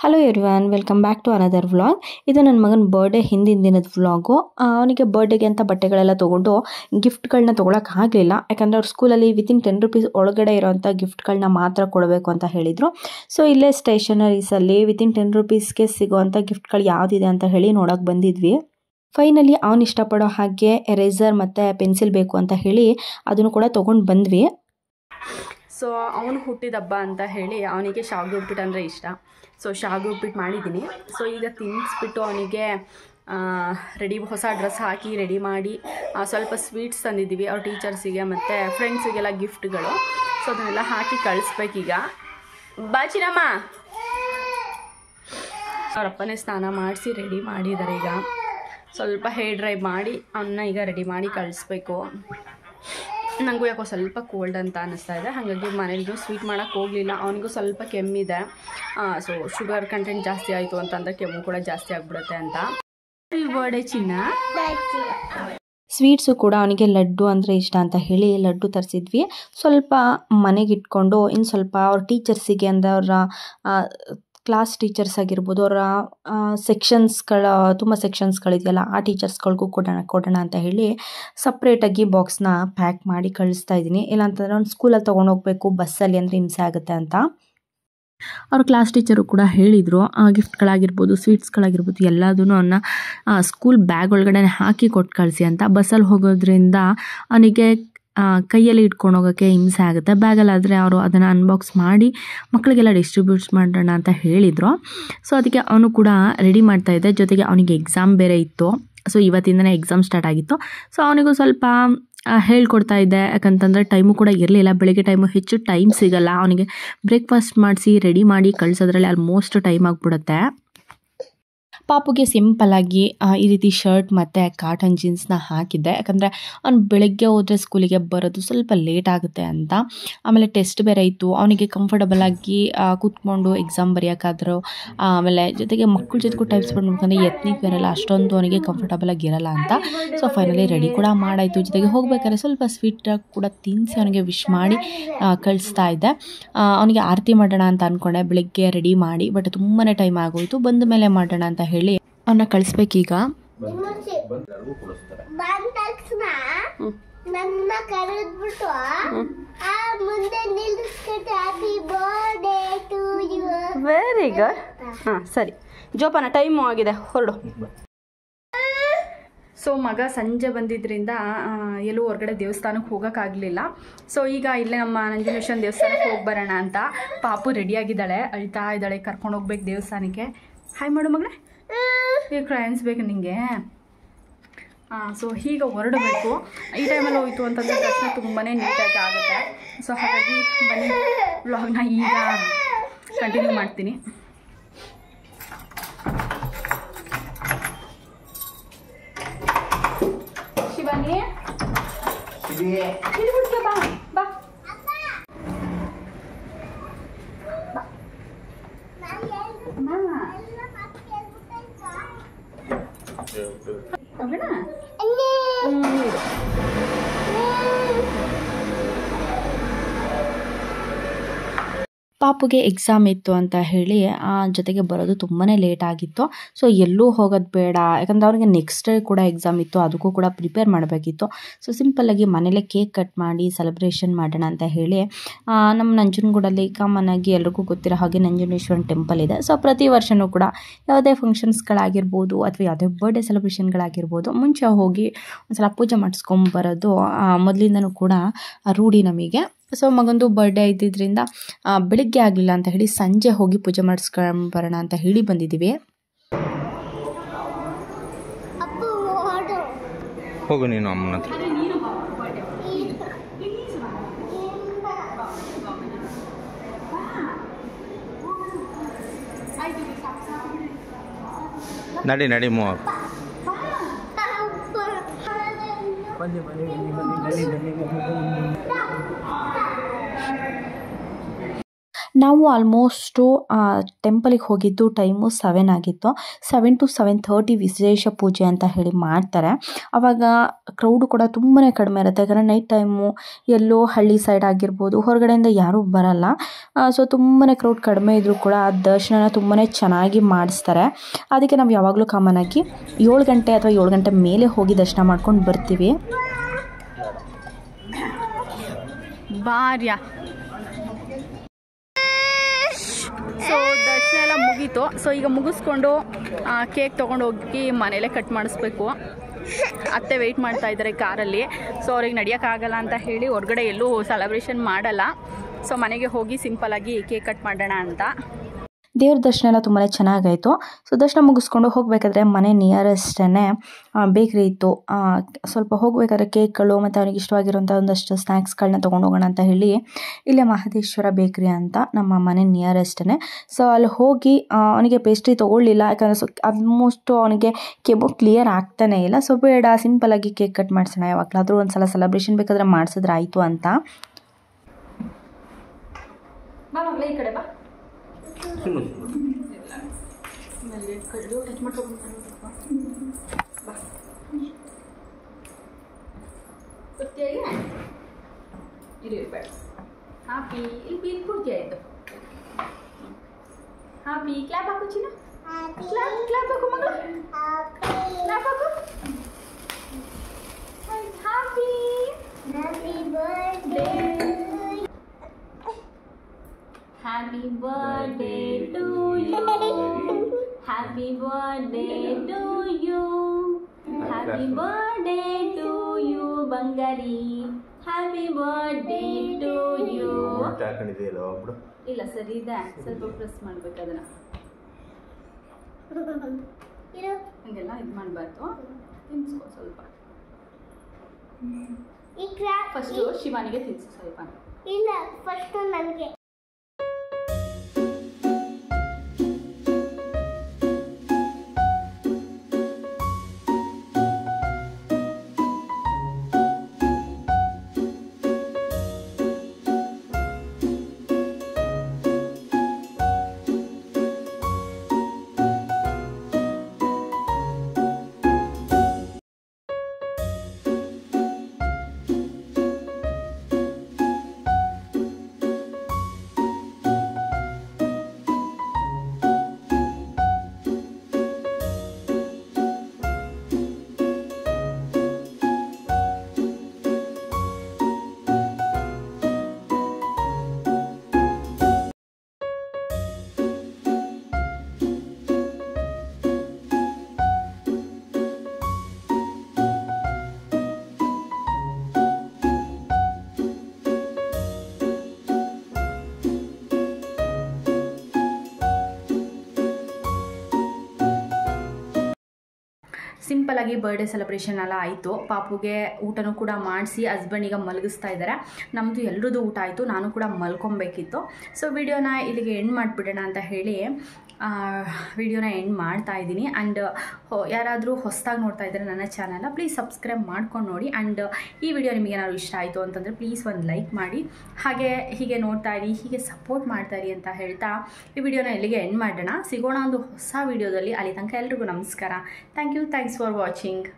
Hello everyone, welcome back to another vlog. ಇದು ನನ್ನ ಮಗನ ಬರ್ಡೇ ಹಿಂದಿನ ದಿನದ ವ್ಲಾಗು. ಅವನಿಗೆ ಬರ್ಡೇಗೆ ಅಂತ ಬಟ್ಟೆಗಳೆಲ್ಲ ತೊಗೊಂಡು ಗಿಫ್ಟ್ಗಳನ್ನ ತೊಗೊಳಕ್ಕೆ ಆಗಲಿಲ್ಲ. ಯಾಕಂದರೆ ಅವ್ರ ಸ್ಕೂಲಲ್ಲಿ ವಿತಿನ್ 10 ರೂಪೀಸ್ ಒಳಗಡೆ ಇರೋವಂಥ ಗಿಫ್ಟ್ಗಳನ್ನ ಮಾತ್ರ ಕೊಡಬೇಕು ಅಂತ ಹೇಳಿದರು. ಸೊ ಇಲ್ಲೇ ಸ್ಟೇಷನರೀಸಲ್ಲಿ ವಿತಿನ್ 10 ರೂಪೀಸ್ಗೆ ಸಿಗೋವಂಥ ಗಿಫ್ಟ್ಗಳು ಯಾವುದಿದೆ ಅಂತ ಹೇಳಿ ನೋಡೋಕೆ ಬಂದಿದ್ವಿ. ಫೈನಲಿ ಅವನು ಇಷ್ಟಪಡೋ ಹಾಗೆ ಎರೇಸರ್ ಮತ್ತು ಪೆನ್ಸಿಲ್ ಬೇಕು ಅಂತ ಹೇಳಿ ಅದನ್ನು ಕೂಡ ತೊಗೊಂಡು ಬಂದ್ವಿ. ಸೊ ಅವನು ಹುಟ್ಟಿದ ಹಬ್ಬ ಅಂತ ಹೇಳಿ ಅವನಿಗೆ ಶಾವಿಗೆ ಉಪ್ಪಿಟ್ಟು ಅಂದರೆ ಇಷ್ಟ. ಸೊ ಶಾವಿಗೆ ಉಪ್ಪಿಟ್ಟು ಮಾಡಿದ್ದೀನಿ. ಸೊ ಈಗ ತಿನ್ನಿಸ್ಬಿಟ್ಟು ಅವನಿಗೆ ಹೊಸ ಡ್ರೆಸ್ ಹಾಕಿ ರೆಡಿ ಮಾಡಿ ಸ್ವಲ್ಪ ಸ್ವೀಟ್ಸ್ ತಂದಿದ್ದೀವಿ ಅವ್ರ ಟೀಚರ್ಸಿಗೆ ಮತ್ತು ಫ್ರೆಂಡ್ಸಿಗೆಲ್ಲ ಗಿಫ್ಟ್ಗಳು. ಸೊ ಅದನ್ನೆಲ್ಲ ಹಾಕಿ ಕಳಿಸ್ಬೇಕೀಗ. ಬಾಚಿನಮ್ಮ ಅವರಪ್ಪನೇ ಸ್ನಾನ ಮಾಡಿಸಿ ರೆಡಿ ಮಾಡಿದ್ದಾರೆ. ಈಗ ಸ್ವಲ್ಪ ಹೇರ್ ಡ್ರೈ ಮಾಡಿ ಅವನ್ನ ಈಗ ರೆಡಿ ಮಾಡಿ ಕಳಿಸ್ಬೇಕು. ನನಗೂ ಯಾಕೋ ಸ್ವಲ್ಪ ಕೋಲ್ಡ್ ಅಂತ ಅನ್ನಿಸ್ತಾ ಇದೆ, ಹಾಗಾಗಿ ಮನೇಲಿಗೂ ಸ್ವೀಟ್ ಮಾಡೋಕ್ಕೆ ಹೋಗಲಿಲ್ಲ. ಅವನಿಗೂ ಸ್ವಲ್ಪ ಕೆಮ್ಮಿದೆ. ಸೊ ಶುಗರ್ ಕಂಟೆಂಟ್ ಜಾಸ್ತಿ ಆಯಿತು ಅಂತಂದರೆ ಕೆಮ್ಮು ಕೂಡ ಜಾಸ್ತಿ ಆಗಿಬಿಡುತ್ತೆ ಅಂತ. ಬರ್ಡೇ ಚಿನ್ನ. ಸ್ವೀಟ್ಸು ಕೂಡ ಅವನಿಗೆ ಲಡ್ಡು ಅಂದರೆ ಇಷ್ಟ ಅಂತ ಹೇಳಿ ಲಡ್ಡು ತರಿಸಿದ್ವಿ. ಸ್ವಲ್ಪ ಮನೆಗೆ ಇಟ್ಕೊಂಡು ಇನ್ನು ಸ್ವಲ್ಪ ಅವ್ರ ಟೀಚರ್ಸಿಗೆ ಅಂದರೆ ಅವರ ಕ್ಲಾಸ್ ಟೀಚರ್ಸ್ ಆಗಿರ್ಬೋದು, ಅವರ ತುಂಬ ಸೆಕ್ಷನ್ಸ್ಗಳಿದೆಯಲ್ಲ ಆ ಟೀಚರ್ಸ್ಗಳಿಗೂ ಕೊಡೋಣ ಅಂತ ಹೇಳಿ ಸಪ್ರೇಟಾಗಿ ಬಾಕ್ಸ್ನ ಪ್ಯಾಕ್ ಮಾಡಿ ಕಳಿಸ್ತಾ ಇದ್ದೀನಿ. ಇಲ್ಲಾಂತಂದರೆ ಅವ್ನು ಸ್ಕೂಲಲ್ಲಿ ತೊಗೊಂಡೋಗ್ಬೇಕು ಬಸ್ಸಲ್ಲಿ ಅಂದರೆ ಹಿಂಸೆ ಆಗುತ್ತೆ ಅಂತ. ಅವ್ರ ಕ್ಲಾಸ್ ಟೀಚರು ಕೂಡ ಹೇಳಿದರು ಗಿಫ್ಟ್ಗಳಾಗಿರ್ಬೋದು ಸ್ವೀಟ್ಸ್ಗಳಾಗಿರ್ಬೋದು ಎಲ್ಲದೂ ಅವನ್ನ ಸ್ಕೂಲ್ ಬ್ಯಾಗ್ ಒಳಗಡೆ ಹಾಕಿ ಕೊಟ್ಟು ಕಳಿಸಿ ಅಂತ. ಬಸ್ಸಲ್ಲಿ ಹೋಗೋದ್ರಿಂದ ಅವನಿಗೆ ಕೈಯಲ್ಲಿ ಇಟ್ಕೊಂಡು ಹೋಗೋಕ್ಕೆ ಹಿಂಸೆ ಆಗುತ್ತೆ. ಬ್ಯಾಗಲ್ಲಾದರೆ ಅವರು ಅದನ್ನು ಅನ್ಬಾಕ್ಸ್ ಮಾಡಿ ಮಕ್ಕಳಿಗೆಲ್ಲ ಡಿಸ್ಟ್ರಿಬ್ಯೂಟ್ಸ್ ಮಾಡೋಣ ಅಂತ ಹೇಳಿದರು. ಸೊ ಅದಕ್ಕೆ ಅವನು ಕೂಡ ರೆಡಿ ಮಾಡ್ತಾಯಿದ್ದೆ. ಜೊತೆಗೆ ಅವನಿಗೆ ಎಕ್ಸಾಮ್ ಬೇರೆ ಇತ್ತು. ಸೊ ಇವತ್ತಿಂದನೇ ಎಕ್ಸಾಮ್ ಸ್ಟಾರ್ಟ್ ಆಗಿತ್ತು. ಸೊ ಅವನಿಗೂ ಸ್ವಲ್ಪ ಹೇಳ್ಕೊಡ್ತಾ ಇದ್ದೆ. ಯಾಕಂತಂದರೆ ಟೈಮು ಕೂಡ ಇರಲಿಲ್ಲ, ಬೆಳಗ್ಗೆ ಟೈಮು ಹೆಚ್ಚು ಟೈಮ್ ಸಿಗಲ್ಲ. ಅವನಿಗೆ ಬ್ರೇಕ್ಫಾಸ್ಟ್ ಮಾಡಿಸಿ ರೆಡಿ ಮಾಡಿ ಕಳಿಸೋದ್ರಲ್ಲಿ ಆಲ್ಮೋಸ್ಟ್ ಟೈಮ್ ಆಗಿಬಿಡುತ್ತೆ. ಪಾಪುಗೆ ಸಿಂಪಲ್ಲಾಗಿ ಈ ರೀತಿ ಶರ್ಟ್ ಮತ್ತು ಕಾಟನ್ ಜೀನ್ಸ್ನ ಹಾಕಿದ್ದೆ. ಯಾಕಂದರೆ ಅವ್ನು ಬೆಳಗ್ಗೆ ಹೋದರೆ ಸ್ಕೂಲಿಗೆ ಬರೋದು ಸ್ವಲ್ಪ ಲೇಟ್ ಆಗುತ್ತೆ ಅಂತ. ಆಮೇಲೆ ಟೆಸ್ಟ್ ಬೇರೆ ಇತ್ತು. ಅವನಿಗೆ ಕಂಫರ್ಟಬಲಾಗಿ ಕೂತ್ಕೊಂಡು ಎಕ್ಸಾಮ್ ಬರೆಯೋಕ್ಕಾದ್ರು, ಆಮೇಲೆ ಜೊತೆಗೆ ಮಕ್ಕಳ ಜೊತೆಗೂ ಟೈಮ್ ಸ್ಪೆಂಡ್ ಮಾಡ್ಕೊಂಡು ಎತ್ನಿಕ್ ಬೇರೆಲ್ಲ ಅಷ್ಟೊಂದು ಅವನಿಗೆ ಕಂಫರ್ಟಬಲಾಗಿ ಇರಲ್ಲ ಅಂತ. ಸೊ ಫೈನಲಿ ರೆಡಿ ಕೂಡ ಮಾಡಾಯಿತು. ಜೊತೆಗೆ ಹೋಗ್ಬೇಕಾದ್ರೆ ಸ್ವಲ್ಪ ಸ್ವೀಟ್ ಕೂಡ ತಿನ್ನಿಸಿ ಅವನಿಗೆ ವಿಶ್ ಮಾಡಿ ಕಳಿಸ್ತಾ ಇದ್ದೆ. ಅವನಿಗೆ ಆರತಿ ಮಾಡೋಣ ಅಂತ ಅಂದ್ಕೊಂಡೆ ಬೆಳಗ್ಗೆ ರೆಡಿ ಮಾಡಿ, ಬಟ್ ತುಂಬಾ ಟೈಮ್ ಆಗೋಯಿತು. ಬಂದ ಮೇಲೆ ಮಾಡೋಣ ಅಂತ ಹೇಳಿ ಅವನ್ನ ಕಳಿಸ್ಬೇಕೀಗ. Very good. ಹಾಂ ಸರಿ ಜೋಪಾನ, ಟೈಮು ಆಗಿದೆ, ಹೊರಡು. ಸೊ ಮಗ ಸಂಜೆ ಬಂದಿದ್ದರಿಂದ ಎಲ್ಲೂ ಹೊರಗಡೆ ದೇವಸ್ಥಾನಕ್ಕೆ ಹೋಗೋಕ್ಕಾಗಲಿಲ್ಲ. ಸೊ ಈಗ ಇಲ್ಲೇ ನಮ್ಮ ನಂಜುಂಡೇಶ್ವರ ದೇವಸ್ಥಾನಕ್ಕೆ ಹೋಗಿ ಬರೋಣ ಅಂತ. ಪಾಪು ರೆಡಿಯಾಗಿದ್ದಾಳೆ, ಅಳ್ತಾ ಇದ್ದಾಳೆ, ಕರ್ಕೊಂಡು ಹೋಗ್ಬೇಕು ದೇವಸ್ಥಾನಕ್ಕೆ. ಹಾಯ್ ಮಾಡು ಮಗಳೇ, ಈಗ ಕ್ರಯನ್ಸ್ ಬೇಕು ನಿಮಗೆ. ಸೊ ಈಗ ಹೊರಡಬೇಕು. ಈ ಟೈಮಲ್ಲಿ ಹೋಯಿತು ಅಂತಂದರೆ ದರ್ಶನ ತುಂಬಾ ನೀಟಾಗಿ ಆಗುತ್ತೆ. ಸೊ ಹಾಗಾಗಿ ಬನ್ನಿ ವ್ಲಾಗ್ನ ಈಗ ಕಂಟಿನ್ಯೂ ಮಾಡ್ತೀನಿ. ಶಿವಾನಿ ಬಾ ಬಾ. ಪಾಪುಗೆ ಎಕ್ಸಾಮ್ ಇತ್ತು ಅಂತ ಹೇಳಿ ಜೊತೆಗೆ ಬರೋದು ತುಂಬಾ ಲೇಟ್ ಆಗಿತ್ತು. ಸೊ ಎಲ್ಲೂ ಹೋಗೋದು ಬೇಡ, ಯಾಕಂದರೆ ಅವ್ರಿಗೆ ನೆಕ್ಸ್ಟ್ ಡೇ ಕೂಡ ಎಕ್ಸಾಮ್ ಇತ್ತು, ಅದಕ್ಕೂ ಕೂಡ ಪ್ರಿಪೇರ್ ಮಾಡಬೇಕಿತ್ತು. ಸೊ ಸಿಂಪಲ್ಲಾಗಿ ಮನೇಲೆ ಕೇಕ್ ಕಟ್ ಮಾಡಿ ಸೆಲೆಬ್ರೇಷನ್ ಮಾಡೋಣ ಅಂತ ಹೇಳಿ ನಮ್ಮ ನಂಜನಗೂಡಲ್ಲಿ ಕಾಮನ್ ಆಗಿ ಎಲ್ರಿಗೂ ಗೊತ್ತಿರೋ ಹಾಗೆ ನಂಜುಂಡೇಶ್ವರನ ಟೆಂಪಲ್ ಇದೆ. ಸೊ ಪ್ರತಿ ವರ್ಷವೂ ಕೂಡ ಯಾವುದೇ ಫಂಕ್ಷನ್ಸ್ಗಳಾಗಿರ್ಬೋದು ಅಥವಾ ಯಾವುದೇ ಬರ್ಡೇ ಸೆಲೆಬ್ರೇಷನ್ಗಳಾಗಿರ್ಬೋದು ಮುಂಚೆ ಹೋಗಿ ಒಂದ್ಸಲ ಪೂಜೆ ಮಾಡಿಸ್ಕೊಂಬರೋದು ಮೊದಲಿಂದನೂ ಕೂಡ ರೂಢಿ ನಮಗೆ. ಸೊ ಮಗಂದು ಬರ್ಡೇ ಇದ್ದಿದ್ದರಿಂದ ಬೆಳಿಗ್ಗೆ ಆಗಲಿಲ್ಲ ಅಂತ ಹೇಳಿ ಸಂಜೆ ಹೋಗಿ ಪೂಜೆ ಮಾಡಿಸ್ಕೊಂಬರೋಣ ಅಂತ ಹೇಳಿ ಬಂದಿದ್ದೀವಿ. ಹೋಗು ನೀನು ಅಮ್ಮನ ಹತ್ರ. ನಡಿ ನಡಿ ಮೂವ. ನಾವು ಆಲ್ಮೋಸ್ಟು ಟೆಂಪಲಿಗೆ ಹೋಗಿದ್ದು ಟೈಮು 7 ಆಗಿತ್ತು. 7 to 7:30 ವಿಶೇಷ ಪೂಜೆ ಅಂತ ಹೇಳಿ ಮಾಡ್ತಾರೆ. ಆವಾಗ ಕ್ರೌಡು ಕೂಡ ತುಂಬಾ ಕಡಿಮೆ ಇರುತ್ತೆ. ಯಾಕಂದರೆ ನೈಟ್ ಟೈಮು ಎಲ್ಲೋ ಹಳ್ಳಿ ಸೈಡ್ ಆಗಿರ್ಬೋದು, ಹೊರಗಡೆಯಿಂದ ಯಾರೂ ಬರಲ್ಲ. ಸೊ ತುಂಬಾ ಕ್ರೌಡ್ ಕಡಿಮೆ ಇದ್ದರೂ ಕೂಡ ದರ್ಶನ ತುಂಬಾ ಚೆನ್ನಾಗಿ ಮಾಡಿಸ್ತಾರೆ. ಅದಕ್ಕೆ ನಾವು ಯಾವಾಗಲೂ ಕಾಮನ್ ಆಗಿ 7 ಗಂಟೆ ಅಥವಾ 7 ಗಂಟೆ ಮೇಲೆ ಹೋಗಿ ದರ್ಶನ ಮಾಡ್ಕೊಂಡು ಬರ್ತೀವಿ. ಬಾರ್ಯ ಸೊ ದರ್ಶನ ಎಲ್ಲ ಮುಗೀತು. ಸೊ ಈಗ ಮುಗಿಸ್ಕೊಂಡು ಕೇಕ್ ತೊಗೊಂಡೋಗಿ ಮನೇಲೇ ಕಟ್ ಮಾಡಿಸ್ಬೇಕು. ಅತ್ತೆ ವೆಯ್ಟ್ ಮಾಡ್ತಾ ಇದ್ದಾರೆ ಕಾರಲ್ಲಿ. ಸೊ ಅವ್ರಿಗೆ ನಡೆಯೋಕ್ಕಾಗಲ್ಲ ಅಂತ ಹೇಳಿ ಹೊರಗಡೆ ಎಲ್ಲೂ ಸೆಲೆಬ್ರೇಷನ್ ಮಾಡಲ್ಲ. ಸೊ ಮನೆಗೆ ಹೋಗಿ ಸಿಂಪಲಾಗಿ ಕೇಕ್ ಕಟ್ ಮಾಡೋಣ ಅಂತ. ದೇವ್ರ ದರ್ಶನ ಎಲ್ಲ ತುಂಬಾ ಚೆನ್ನಾಗಾಯಿತು. ಸೊ ದರ್ಶನ ಮುಗಿಸ್ಕೊಂಡು ಹೋಗಬೇಕಾದ್ರೆ ಮನೆ ನಿಯರೆಸ್ಟೇ ಬೇಕ್ರಿ ಇತ್ತು. ಸ್ವಲ್ಪ ಹೋಗಬೇಕಾದ್ರೆ ಕೇಕ್ಗಳು ಮತ್ತು ಅವನಿಗೆ ಇಷ್ಟವಾಗಿರುವಂಥ ಒಂದಷ್ಟು ಸ್ನ್ಯಾಕ್ಸ್ಗಳನ್ನ ತೊಗೊಂಡು ಹೋಗೋಣ ಅಂತ ಹೇಳಿ ಇಲ್ಲೇ ಮಹದೇಶ್ವರ ಬೇಕ್ರಿ ಅಂತ ನಮ್ಮ ಮನೆ ನಿಯರೆಸ್ಟೇ. ಸೊ ಅಲ್ಲಿ ಹೋಗಿ ಅವನಿಗೆ ಪೇಸ್ಟ್ರಿ ತೊಗೊಳ್ಳಿಲ್ಲ. ಯಾಕಂದರೆ ಆಲ್ಮೋಸ್ಟು ಅವನಿಗೆ ಕೆಬ್ಬು ಕ್ಲಿಯರ್ ಆಗ್ತಾನೇ ಇಲ್ಲ. ಸೊ ಬೇಡ, ಸಿಂಪಲಾಗಿ ಕೇಕ್ ಕಟ್ ಮಾಡಿಸೋಣ, ಯಾವಾಗಲಾದರೂ ಒಂದು ಸಲ ಸೆಲೆಬ್ರೇಷನ್ ಬೇಕಾದರೆ ಮಾಡಿಸಿದ್ರೆ ಆಯಿತು ಅಂತ. ಬಾ ಮಗಳ ಈ ಕಡೆ ಬಾ. ಹ್ಯಾಪಿ ಇಲ್ಲಿ ಬೀಲ್ ಪೂರ್ತಿ ಆಯಿತು. ಹ್ಯಾಪಿ ಕ್ಲಾಪ್ ಹಾಕು ಚಿನ್ನ. ಕ್ಲಾಪ್ ಹಾಕು ಮಗಳು. ಕ್ಲಾಪ್ ಹಾಕು. Happy birthday. Happy birthday to you. Happy birthday to you. Happy birthday to you Bangari. Happy birthday to you. ಇಲ್ಲ ಸರಿ ಇದೆ, ಸ್ವಲ್ಪ ಪ್ರೆಸ್ ಮಾಡ್ಬೇಕು ಅದನ್ನ. ಹಂಗೆಲ್ಲ ಇದು ಮಾಡಬಾರ್ದು, ತಿನ್ಸ್ಕೊ ಸ್ವಲ್ಪ. ಫಸ್ಟು ಶಿವಾನಿಗೆ ತಿನ್ಸು ಸ್ವಲ್ಪ. ಇಲ್ಲ ಫಸ್ಟು ನನಗೆ. ಸಿಂಪಲಾಗಿ ಬರ್ಡೇ ಸೆಲೆಬ್ರೇಷನ್ ಎಲ್ಲ ಆಯಿತು. ಪಾಪುಗೆ ಊಟನೂ ಕೂಡ ಮಾಡಿಸಿ ಹಸ್ಬೆಂಡಿಗೆ ಮಲಗಿಸ್ತಾ ಇದ್ದಾರೆ. ನಮ್ಮದು ಎಲ್ಲರದ್ದು ಊಟ ಆಯಿತು, ನಾನು ಕೂಡ ಮಲ್ಕೊಬೇಕಿತ್ತು. ಸೊ ವಿಡಿಯೋನ ಇಲ್ಲಿಗೆ ಎಂಡ್ ಮಾಡಿಬಿಡೋಣ ಅಂತ ಹೇಳಿ ವಿಡಿಯೋನ ಎಂಡ್ ಮಾಡ್ತಾ ಇದ್ದೀನಿ. ಆ್ಯಂಡ್ ಯಾರಾದರೂ ಹೊಸದಾಗಿ ನೋಡ್ತಾ ಇದ್ದಾರೆ ನನ್ನ ಚಾನಲ್ನ, ಪ್ಲೀಸ್ ಸಬ್ಸ್ಕ್ರೈಬ್ ಮಾಡ್ಕೊಂಡು ನೋಡಿ. ಆ್ಯಂಡ್ ಈ ವಿಡಿಯೋ ನಿಮಗೆ ಏನಾದ್ರು ಇಷ್ಟ ಆಯಿತು ಅಂತಂದರೆ ಪ್ಲೀಸ್ ಒಂದು ಲೈಕ್ ಮಾಡಿ. ಹಾಗೆ ಹೀಗೆ ನೋಡ್ತಾ ಇರಿ, ಹೀಗೆ ಸಪೋರ್ಟ್ ಮಾಡ್ತಾ ಇರಿ ಅಂತ ಹೇಳ್ತಾ ಈ ವಿಡಿಯೋನ ಇಲ್ಲಿಗೆ ಎಂಡ್ ಮಾಡೋಣ. ಸಿಗೋಣ ಒಂದು ಹೊಸ ವಿಡಿಯೋದಲ್ಲಿ. ಅಲ್ಲಿ ತನಕ ಎಲ್ರಿಗೂ ನಮಸ್ಕಾರ. Thank you, thanks for watching.